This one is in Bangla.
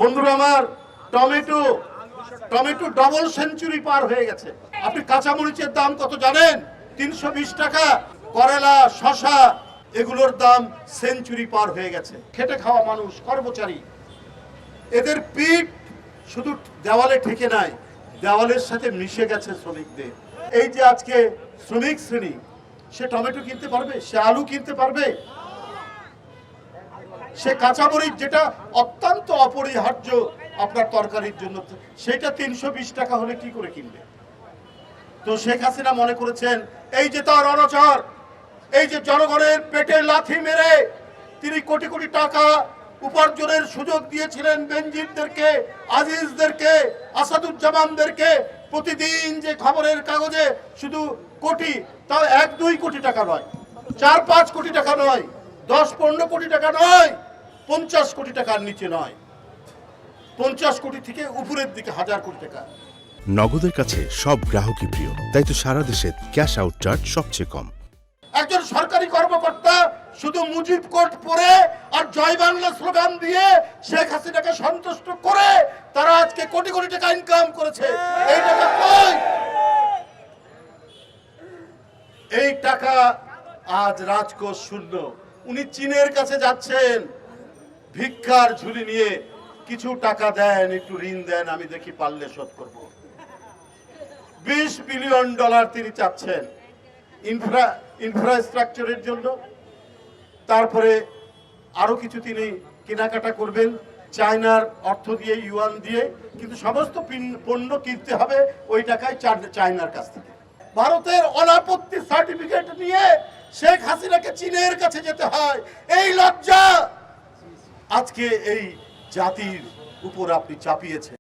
বন্ধুরা আমার, টমেটো টমেটো ডবল সেঞ্চুরি পার হয়ে গেছে। আপনি কাঁচামরিচের দাম কত জানেন? 320 টাকা। করলা, শশা এগুলোর দাম সেঞ্চুরি পার হয়ে গেছে। খেটে খাওয়া মানুষ, কর্মচারী, এদের পিঠ শুধু দেওয়ালে ঠেকে নাই, দেওয়ালের সাথে মিশে গেছে শ্রমিকদের। এই যে আজকে শ্রমিক শ্রেণী, সে টমেটো কিনতে পারবে, সে আলু কিনতে পারবে, সে কাঁচামরিচ যেটা অত্যন্ত অপরিহার্য আপনার তরকারির জন্য, সেটা 320 টাকা হলে কি করে কিনবে? তো শেখ হাসিনা মনে করেছেন এই যে তার অনাচার, এই যে জনগণের পেটে লাথি মেরে তিনি কোটি কোটি টাকা উপার্জনের সুযোগ দিয়েছিলেন বেনজিরদেরকে, আজিজদেরকে, আসাদুজ্জামানদেরকে। প্রতিদিন যে খবরের কাগজে শুধু কোটি, তাও 1-2 কোটি টাকা নয়, 4-5 কোটি টাকা নয়, 10-15 কোটি টাকা নয়, 50 কোটি টাকার নিচে নয়, 50 কোটি থেকে উপরের দিকে 1000 কোটি টাকা। নগদের কাছে সব গ্রাহকই প্রিয়, তাই তো সারা দেশে ক্যাশ আউট চার্জ সবচেয়ে কম। একজন সরকারি কর্মকর্তা শুধু মুজিব কোট পরে আর জয় বাংলা স্লোগান দিয়ে শেখ হাসিনাকে সন্তুষ্ট করে তারা আজকে কোটি কোটি টাকা ইনকাম করেছে। এই টাকা কই? এই টাকা আজ রাজকোষ শূন্য। উনি চীনের কাছে যাচ্ছেন ভিক্ষার ঝুলি নিয়ে, কিছু টাকা দেন, একটু ঋণ দেন, আমি দেখি পারলে শোধ করব। $20 বিলিয়ন তিনি চাচ্ছেন ইনফ্রাস্ট্রাকচারের জন্য। তারপরে আরো কিছু তিনি কেনাকাটা করবেন চায়নার অর্থ দিয়ে, ইউয়ান দিয়ে, কিন্তু সমস্ত পণ্য কিনতে হবে ওই টাকায় চায়নার কাছ থেকে। ভারতের অনাপত্তি সার্টিফিকেট নিয়ে শেখ হাসিনাকে চীনের কাছে যেতে হয়। এই লজ্জা আজকে এই জাতির উপর আপনি চাপিয়েছেন।